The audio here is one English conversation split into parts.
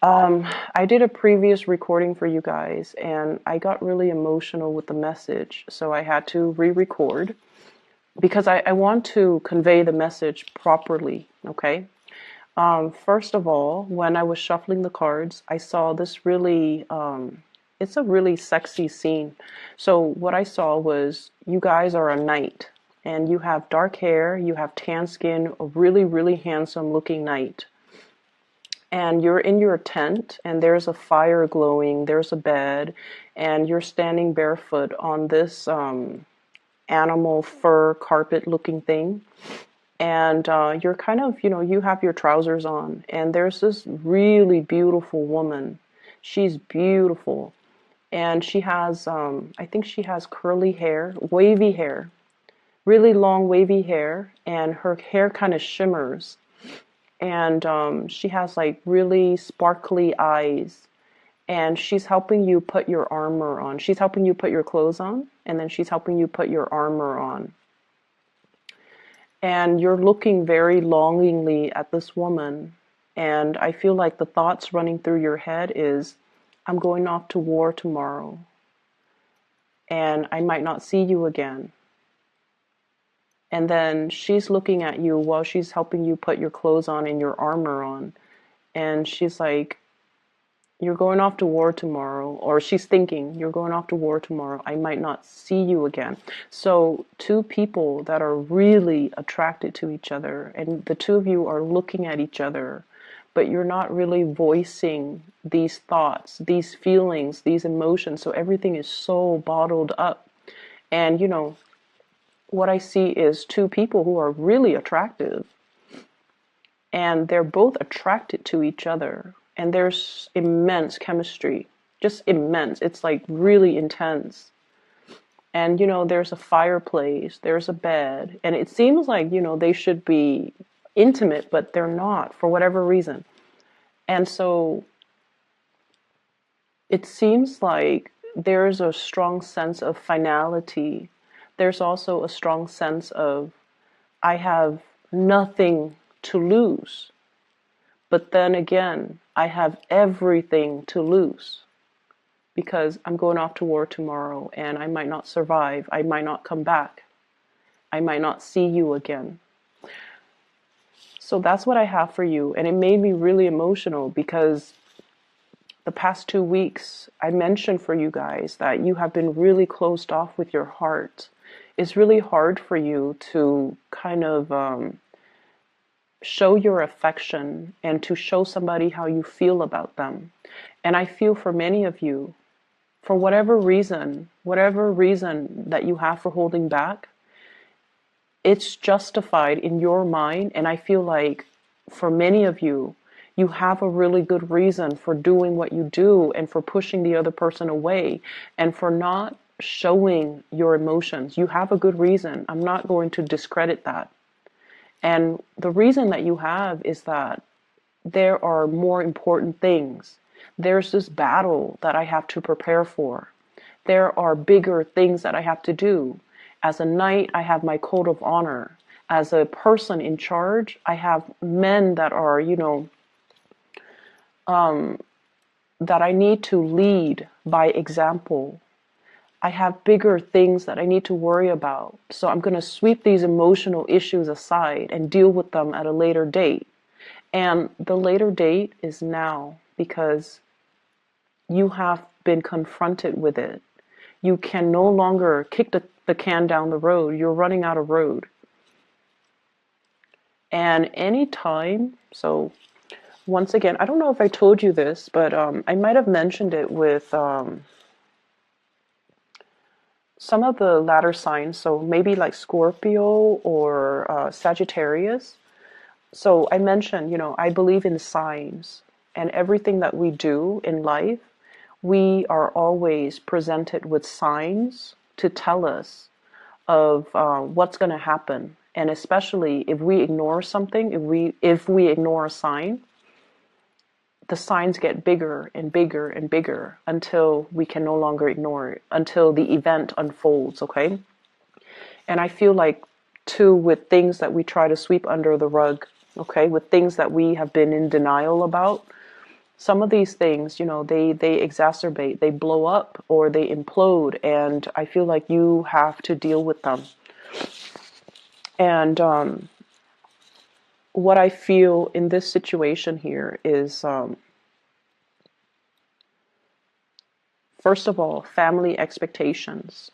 I did a previous recording for you guys and I got really emotional with the message, so I had to re-record because I want to convey the message properly, okay? First of all, when I was shuffling the cards, I saw this really, it's a really sexy scene. So what I saw was you guys are a knight and you have dark hair, you have tan skin, a really, really handsome looking knight. And you're in your tent and there's a fire glowing, there's a bed, and you're standing barefoot on this animal fur carpet looking thing. And you're kind of, you have your trousers on, and there's this really beautiful woman. She's beautiful. And she has, I think she has curly hair, wavy hair, really long wavy hair, and her hair kind of shimmers. And she has like really sparkly eyes, and she's helping you put your armor on. She's helping you put your clothes on, and then she's helping you put your armor on. And you're looking very longingly at this woman, and I feel like the thoughts running through your head is, I'm going off to war tomorrow, and I might not see you again. And then she's looking at you while she's helping you put your clothes on and your armor on. And she's like, you're going off to war tomorrow. Or she's thinking, you're going off to war tomorrow. I might not see you again. So two people that are really attracted to each other, and the two of you are looking at each other, but you're not really voicing these thoughts, these feelings, these emotions. So everything is so bottled up. And what I see is two people who are really attractive, and they're both attracted to each other, and there's immense chemistry, just immense. It's like really intense. And there's a fireplace, there's a bed, and it seems like they should be intimate, but they're not for whatever reason. And so it seems like there's a strong sense of finality. There's also a strong sense of, I have nothing to lose. But then again, I have everything to lose, because I'm going off to war tomorrow and I might not survive. I might not come back. I might not see you again. So that's what I have for you. And it made me really emotional because the past 2 weeks, I mentioned for you guys that you have been really closed off with your heart. It's really hard for you to kind of show your affection and to show somebody how you feel about them. And I feel for many of you, for whatever reason that you have for holding back, it's justified in your mind. And I feel like for many of you, you have a really good reason for doing what you do and for pushing the other person away and for not showing your emotions. You have a good reason. I'm not going to discredit that. And the reason that you have is that there are more important things. There's this battle that I have to prepare for. There are bigger things that I have to do. As a knight, I have my code of honor. As a person in charge, I have men that are, that I need to lead by example. I have bigger things that I need to worry about. So I'm going to sweep these emotional issues aside and deal with them at a later date. And the later date is now, because you have been confronted with it. You can no longer kick the can down the road. You're running out of road. And any time, so once again, I don't know if I told you this, but I might have mentioned it with some of the latter signs, so maybe like Scorpio or Sagittarius. So I mentioned, I believe in signs, and everything that we do in life, we are always presented with signs to tell us of what's going to happen. And especially if we ignore something, if we ignore a sign, the signs get bigger and bigger and bigger until we can no longer ignore it, until the event unfolds, okay? And I feel like, too, with things that we try to sweep under the rug, okay, with things that we have been in denial about. Some of these things, they exacerbate, they blow up or they implode, and I feel like you have to deal with them. And what I feel in this situation here is, first of all, family expectations.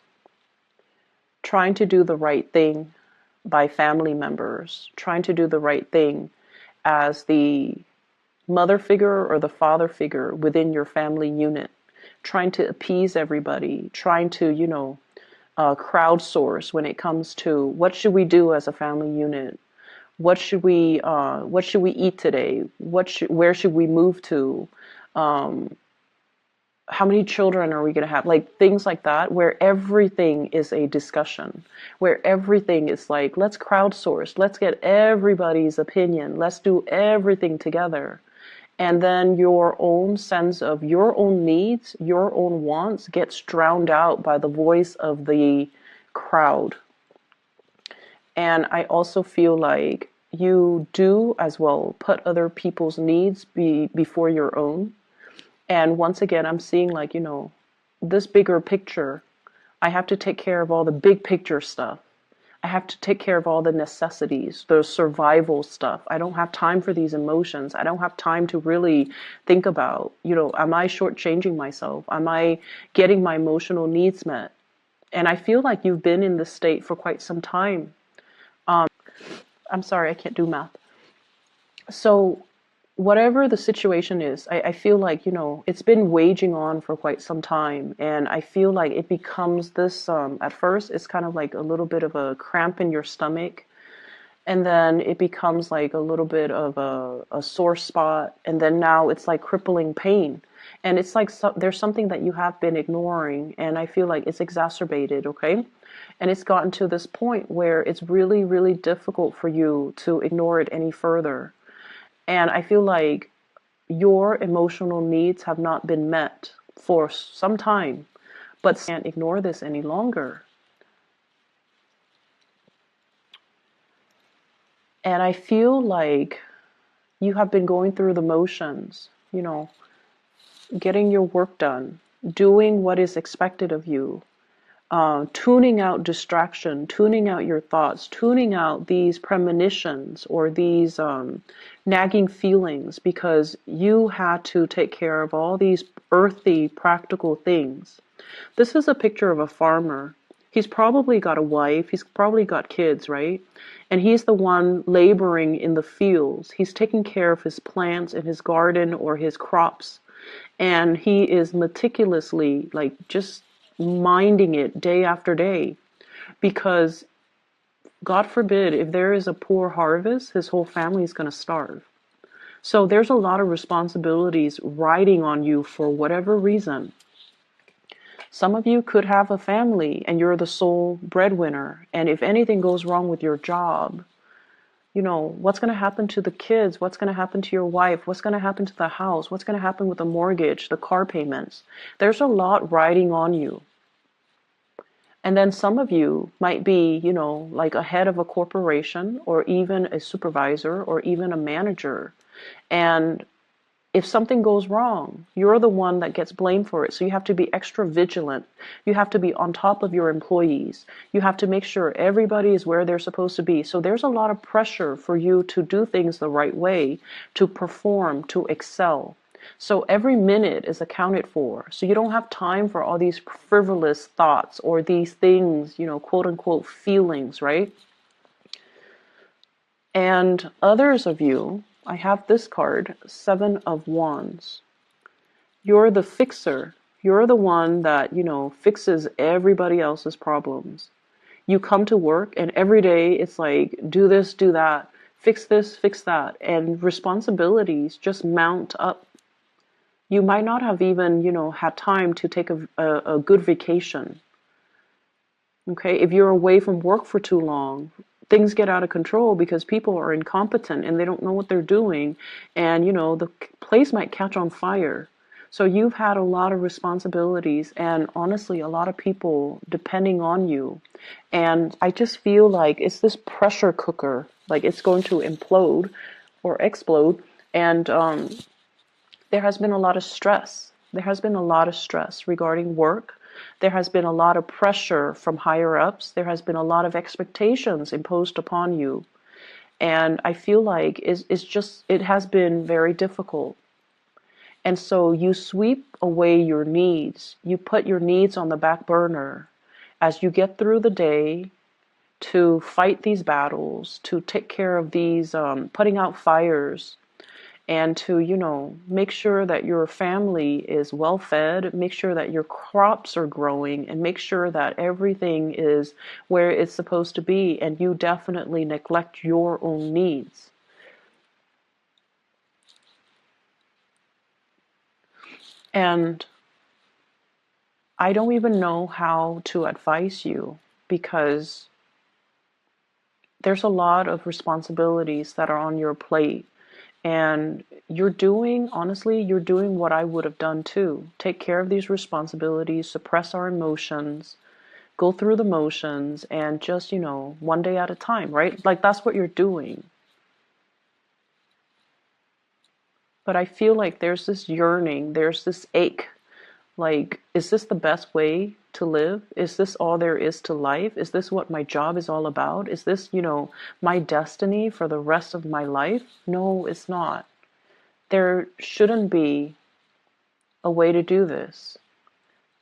Trying to do the right thing by family members, trying to do the right thing as the mother figure or the father figure within your family unit, trying to appease everybody, trying to, crowdsource when it comes to what should we do as a family unit? What should we eat today? Where should we move to? How many children are we going to have? Like things like that, where everything is a discussion, where everything is like, let's crowdsource, let's get everybody's opinion, let's do everything together. And then your own sense of your own needs, your own wants gets drowned out by the voice of the crowd. And I also feel like you do as well put other people's needs before your own. And once again, I'm seeing like, this bigger picture. I have to take care of all the big picture stuff. I have to take care of all the necessities, the survival stuff. I don't have time for these emotions. I don't have time to really think about, am I shortchanging myself? Am I getting my emotional needs met? And I feel like you've been in this state for quite some time. I'm sorry, I can't do math. So whatever the situation is, I feel like, it's been waging on for quite some time. And I feel like it becomes this, at first, it's kind of like a little bit of a cramp in your stomach. And then it becomes like a little bit of a sore spot. And then now it's like crippling pain. And it's like there's something that you have been ignoring. And I feel like it's exacerbated, okay? And it's gotten to this point where it's really, really difficult for you to ignore it any further. And I feel like your emotional needs have not been met for some time, but can't ignore this any longer. And I feel like you have been going through the motions, getting your work done, doing what is expected of you, tuning out distraction, tuning out your thoughts, tuning out these premonitions or these nagging feelings, because you had to take care of all these earthy, practical things. This is a picture of a farmer. He's probably got a wife, he's probably got kids, right? And he's the one laboring in the fields. He's taking care of his plants in his garden or his crops. And he is meticulously, like, just minding it day after day, because God forbid, if there is a poor harvest, his whole family is going to starve. So there's a lot of responsibilities riding on you for whatever reason. Some of you could have a family and you're the sole breadwinner. And if anything goes wrong with your job, what's going to happen to the kids? What's going to happen to your wife? What's going to happen to the house? What's going to happen with the mortgage, the car payments? There's a lot riding on you. And then some of you might be, like a head of a corporation or even a supervisor or even a manager. And if something goes wrong, you're the one that gets blamed for it. So you have to be extra vigilant. You have to be on top of your employees. You have to make sure everybody is where they're supposed to be. So there's a lot of pressure for you to do things the right way, to perform, to excel. So every minute is accounted for. So you don't have time for all these frivolous thoughts or these things, quote unquote feelings, right? And others of you, I have this card, 7 of Wands. You're the fixer. You're the one that, fixes everybody else's problems. You come to work and every day it's like, do this, do that, fix this, fix that. And responsibilities just mount up. You might not have even, had time to take a good vacation. Okay, if you're away from work for too long, things get out of control because people are incompetent and they don't know what they're doing. And, the place might catch on fire. So you've had a lot of responsibilities and honestly, a lot of people depending on you. And I just feel like it's this pressure cooker, like it's going to implode or explode. And there has been a lot of stress. There has been a lot of stress regarding work. There has been a lot of pressure from higher ups. There has been a lot of expectations imposed upon you. And I feel like it has been very difficult. And so you sweep away your needs. You put your needs on the back burner as you get through the day to fight these battles, to take care of these, putting out fires, and to, make sure that your family is well fed, make sure that your crops are growing, and make sure that everything is where it's supposed to be, and you definitely neglect your own needs. And I don't even know how to advise you because there's a lot of responsibilities that are on your plate. And honestly, you're doing what I would have done too. Take care of these responsibilities, suppress our emotions, go through the motions, and just, one day at a time, right? Like that's what you're doing. But I feel like there's this yearning, there's this ache. Like, is this the best way to live? Is this all there is to life? Is this what my job is all about? Is this, my destiny for the rest of my life? No, it's not. There shouldn't be a way to do this.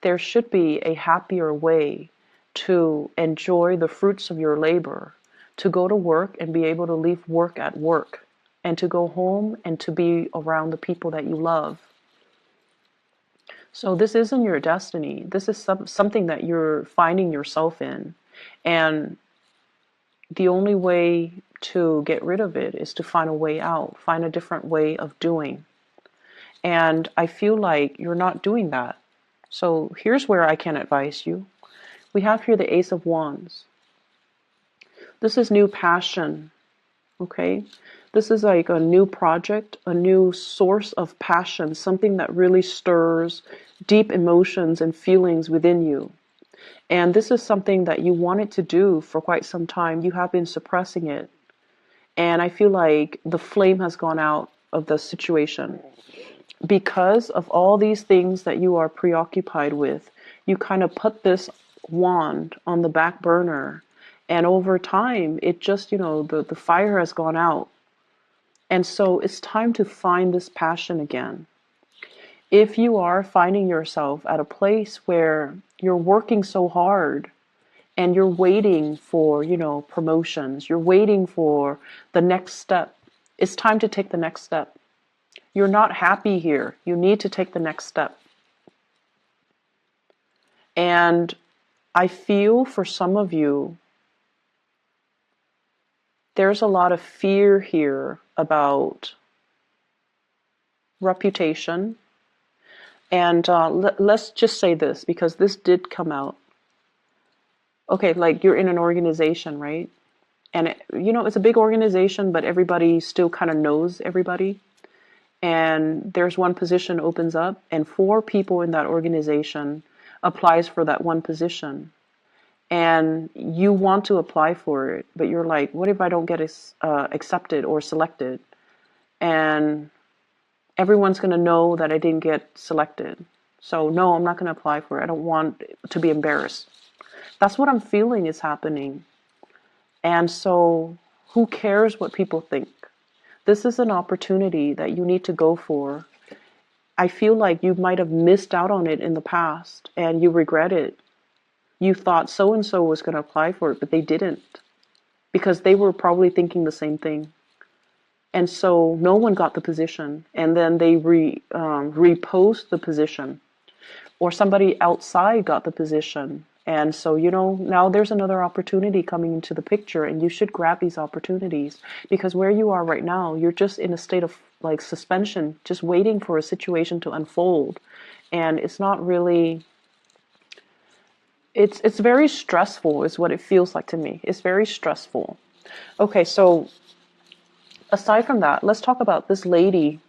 There should be a happier way to enjoy the fruits of your labor, to go to work and be able to leave work at work, and to go home and to be around the people that you love. So this isn't your destiny. This is something that you're finding yourself in. And the only way to get rid of it is to find a way out, find a different way of doing. And I feel like you're not doing that. So here's where I can advise you. We have here the Ace of Wands. This is new passion, okay? This is like a new project, a new source of passion, something that really stirs deep emotions and feelings within you. And this is something that you wanted to do for quite some time. You have been suppressing it. And I feel like the flame has gone out of the situation. Because of all these things that you are preoccupied with, you kind of put this wand on the back burner. And over time, it just, the fire has gone out. And so it's time to find this passion again. If you are finding yourself at a place where you're working so hard and you're waiting for, promotions, you're waiting for the next step, it's time to take the next step. You're not happy here. You need to take the next step. And I feel for some of you, there's a lot of fear here about reputation. And let's just say this, because this did come out. Okay, like you're in an organization, right? And, it's a big organization, but everybody still kind of knows everybody. And there's one position opens up, and 4 people in that organization applies for that one position. And you want to apply for it, but you're like, what if I don't get accepted or selected? And everyone's going to know that I didn't get selected. So no, I'm not going to apply for it. I don't want to be embarrassed. That's what I'm feeling is happening. And so who cares what people think? This is an opportunity that you need to go for. I feel like you might have missed out on it in the past and you regret it. You thought so-and-so was going to apply for it, but they didn't because they were probably thinking the same thing. And so no one got the position, and then they repost the position, or somebody outside got the position. And so, now there's another opportunity coming into the picture, and you should grab these opportunities because where you are right now, you're just in a state of like suspension, just waiting for a situation to unfold. And it's not really, it's very stressful is what it feels like to me. It's very stressful. Okay, so aside from that, let's talk about this lady,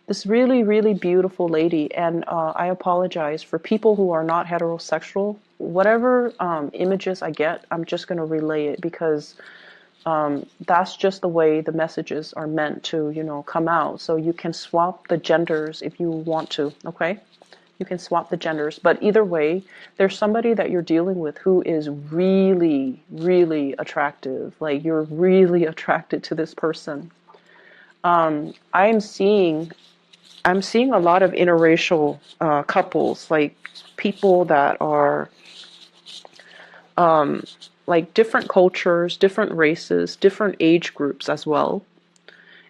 this really, really beautiful lady. And I apologize for people who are not heterosexual. Whatever images I get, I'm just going to relay it because That's just the way the messages are meant to, come out. So you can swap the genders if you want to, okay? You can swap the genders. But either way, there's somebody that you're dealing with who is really, really attractive. Like, you're really attracted to this person. I'm seeing a lot of interracial couples, like people that are like different cultures, different races, different age groups as well.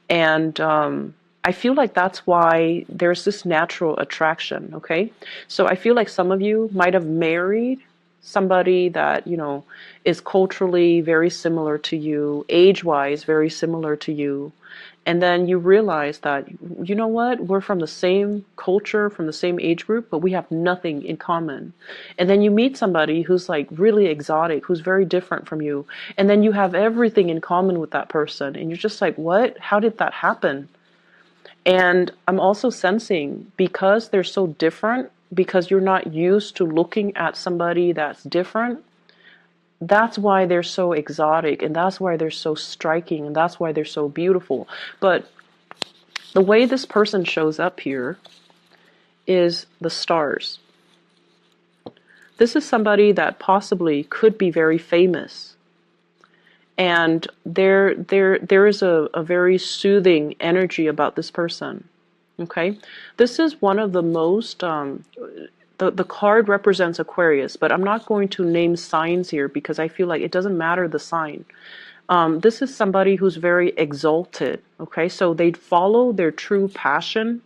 And I feel like that's why there's this natural attraction, okay? So I feel like some of you might have married somebody that, is culturally very similar to you, age-wise very similar to you. And then you realize that, you know what, we're from the same culture, from the same age group, but we have nothing in common. And then you meet somebody who's like really exotic, who's very different from you. And then you have everything in common with that person. And you're just like, what? How did that happen? And I'm also sensing, because they're so different, because you're not used to looking at somebody that's different, that's why they're so exotic, and that's why they're so striking, and that's why they're so beautiful. But the way this person shows up here is the stars. This is somebody that possibly could be very famous. And there is a very soothing energy about this person. Okay? This is one of the most the card represents Aquarius, but I'm not going to name signs here because I feel like it doesn't matter the sign. This is somebody who's very exalted, okay? So they follow their true passion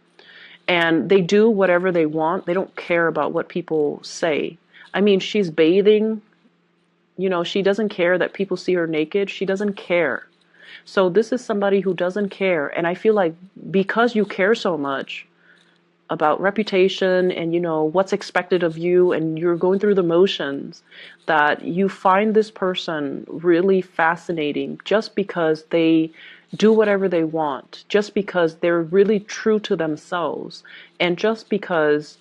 and they do whatever they want. They don't care about what people say. I mean, she's bathing, she doesn't care that people see her naked. She doesn't care. So this is somebody who doesn't care. And I feel like because you care so much about reputation and what's expected of you, and you're going through the motions, that you find this person really fascinating just because they do whatever they want, just because they're really true to themselves, and just because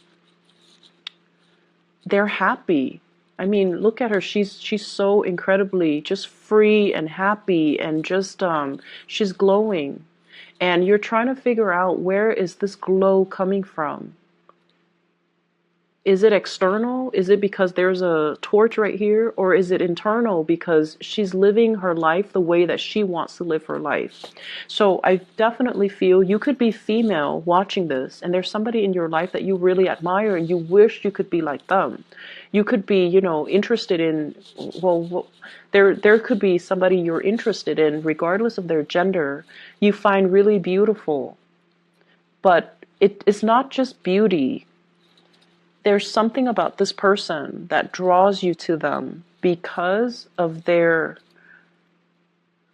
they're happy. I mean, look at her. She's so incredibly just free and happy, and just she's glowing. And you're trying to figure out, where is this glow coming from? Is it external? Is it because there's a torch right here? Or is it internal because she's living her life the way that she wants to live her life? So I definitely feel you could be female watching this, and there's somebody in your life that you really admire and you wish you could be like them. You could be, interested in, there could be somebody you're interested in, regardless of their gender, you find really beautiful. But it's not just beauty. There's something about this person that draws you to them because of their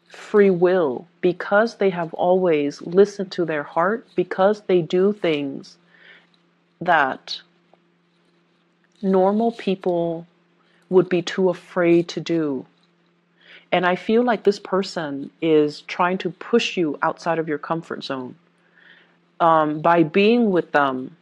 free will, because they have always listened to their heart, because they do things that normal people would be too afraid to do. And I feel like this person is trying to push you outside of your comfort zone. By being with them,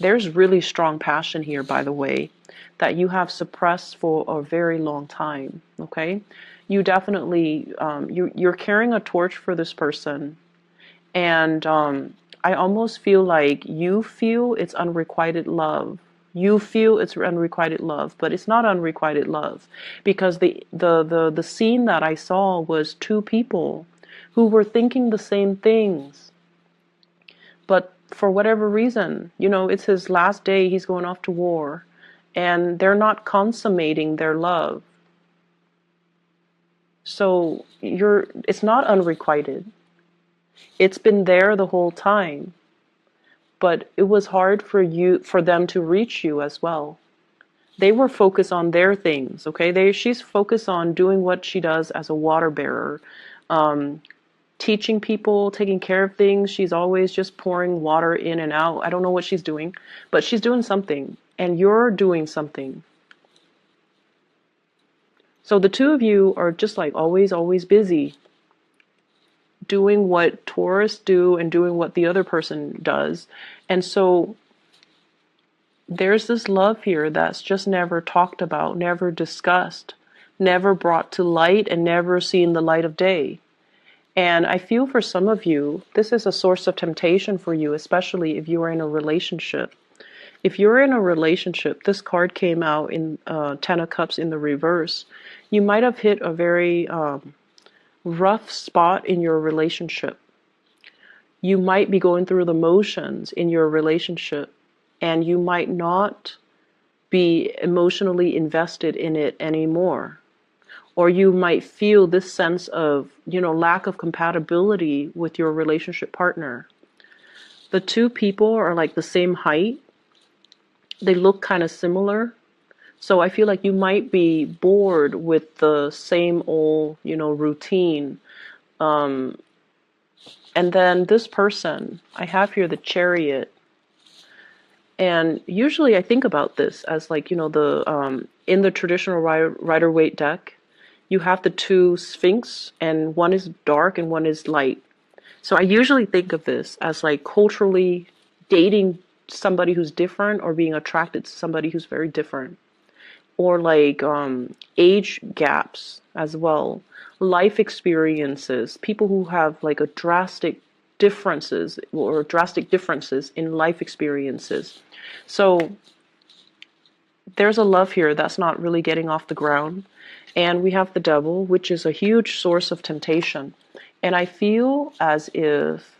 there's really strong passion here, by the way, that you have suppressed for a very long time, okay? You definitely, you're carrying a torch for this person, and I almost feel like you feel it's unrequited love. You feel it's unrequited love, but it's not unrequited love, because the scene that I saw was two people who were thinking the same things, but for whatever reason, it's his last day, he's going off to war, and they're not consummating their love. So it's not unrequited. It's been there the whole time, but it was hard for them to reach you as well. They were focused on their things, okay? She's focused on doing what she does as a water bearer, teaching people, taking care of things. She's always just pouring water in and out. I don't know what she's doing, but she's doing something, and you're doing something. So the two of you are just like always busy doing what Taurus do and doing what the other person does. And so there's this love here that's just never talked about, never discussed, never brought to light and never seen the light of day. And I feel for some of you, this is a source of temptation for you, especially if you are in a relationship. If you're in a relationship, this card came out in Ten of Cups in the reverse. You might have hit a very rough spot in your relationship. You might be going through the motions in your relationship, and you might not be emotionally invested in it anymore. Or you might feel this sense of, lack of compatibility with your relationship partner. The two people are like the same height. They look kind of similar. So I feel like you might be bored with the same old, routine. And then this person, I have here the Chariot. And usually I think about this as like, in the traditional Rider-Waite deck, you have the two Sphinx, and one is dark and one is light. So I usually think of this as like culturally dating somebody who's different, or being attracted to somebody who's very different. Or like age gaps as well, life experiences, people who have like a drastic differences in life experiences. So there's a love here that's not really getting off the ground. And we have the Devil, which is a huge source of temptation. And I feel as if,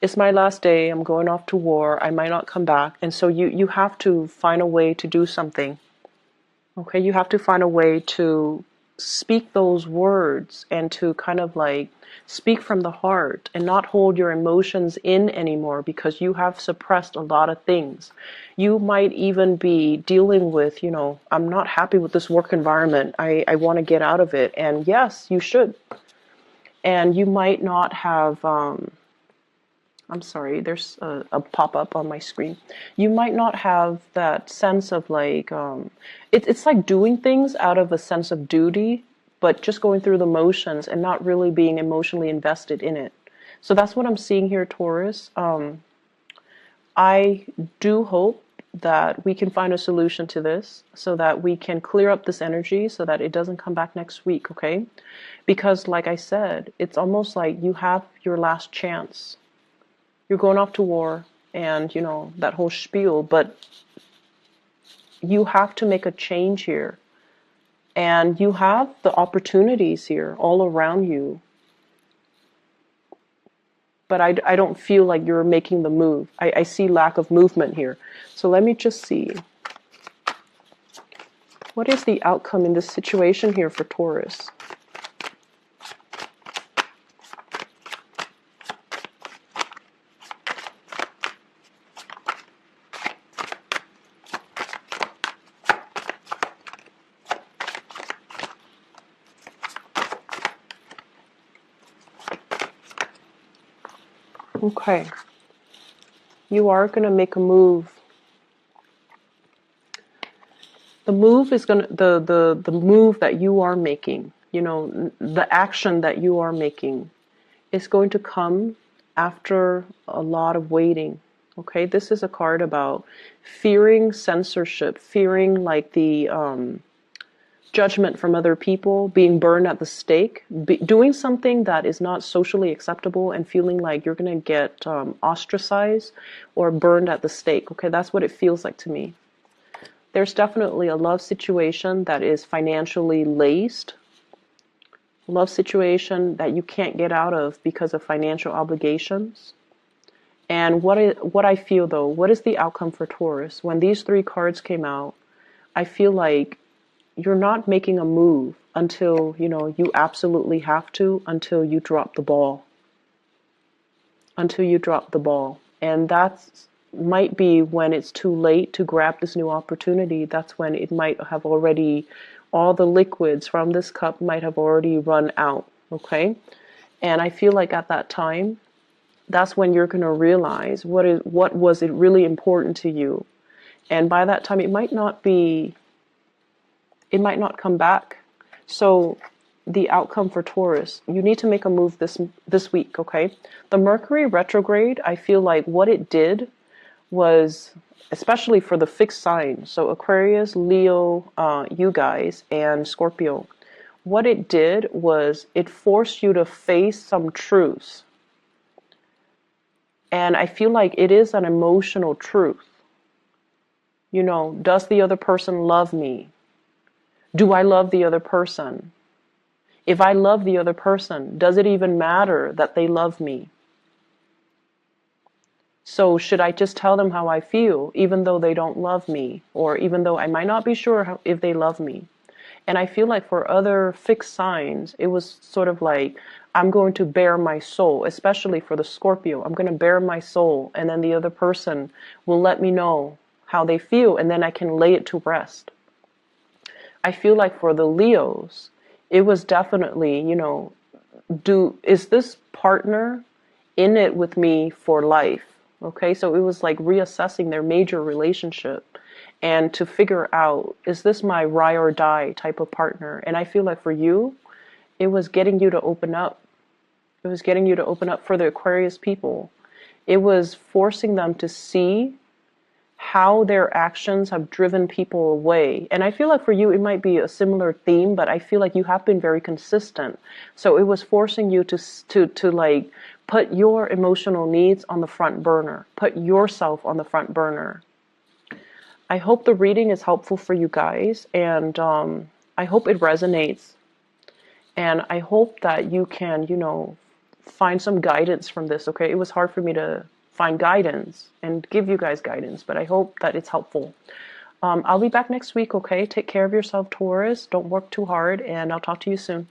it's my last day, I'm going off to war, I might not come back. And so you have to find a way to do something. Okay, you have to find a way to speak those words and to kind of like speak from the heart and not hold your emotions in anymore, because you have suppressed a lot of things. You might even be dealing with, I'm not happy with this work environment. I want to get out of it. And yes, you should. And you might not have, I'm sorry, there's a pop-up on my screen. You might not have that sense of like, it's like doing things out of a sense of duty, but just going through the motions and not really being emotionally invested in it. So that's what I'm seeing here, Taurus. I do hope that we can find a solution to this so that we can clear up this energy so that it doesn't come back next week, okay? Because like I said, it's almost like you have your last chance. You're going off to war and, that whole spiel, but you have to make a change here. And you have the opportunities here all around you. But I don't feel like you're making the move. I see lack of movement here. So let me just see. What is the outcome in this situation here for Taurus? Okay, you are going to make a move. The move is going to, the move that you are making, the action that you are making is going to come after a lot of waiting. Okay, this is a card about fearing censorship, fearing like the judgment from other people, being burned at the stake, doing something that is not socially acceptable and feeling like you're going to get ostracized or burned at the stake. Okay, that's what it feels like to me. There's definitely a love situation that is financially laced. Love situation that you can't get out of because of financial obligations. And what I feel though, what is the outcome for Taurus? When these three cards came out, I feel like you're not making a move until, you absolutely have to, until you drop the ball. Until you drop the ball. And that's might be when it's too late to grab this new opportunity. That's when it might have already, all the liquids from this cup might have already run out, okay? And I feel like at that time, that's when you're going to realize what was it really important to you. And by that time, it might not come back. So the outcome for Taurus, you need to make a move this week, okay? The Mercury retrograde, I feel like what it did was, especially for the fixed sign, so Aquarius, Leo, you guys, and Scorpio, what it did was it forced you to face some truths. And I feel like it is an emotional truth. You know, does the other person love me? Do I love the other person? If I love the other person, does it even matter that they love me? So should I just tell them how I feel, even though they don't love me, or even though I might not be sure if they love me? And I feel like for other fixed signs, it was sort of like, I'm going to bare my soul, especially for the Scorpio. I'm going to bare my soul, and then the other person will let me know how they feel, and then I can lay it to rest. I feel like for the Leos, it was definitely, you know, is this partner in it with me for life? Okay, so it was like reassessing their major relationship and to figure out, is this my ride or die type of partner? And I feel like for you, it was getting you to open up. It was getting you to open up for the Aquarius people. It was forcing them to see how their actions have driven people away. And I feel like for you, it might be a similar theme, but I feel like you have been very consistent. So it was forcing you to like put your emotional needs on the front burner, put yourself on the front burner. I hope the reading is helpful for you guys, and I hope it resonates. And I hope that you can, you know, find some guidance from this, okay? It was hard for me to find guidance and give you guys guidance, but I hope that it's helpful. I'll be back next week, okay? Take care of yourself, Taurus. Don't work too hard, and I'll talk to you soon.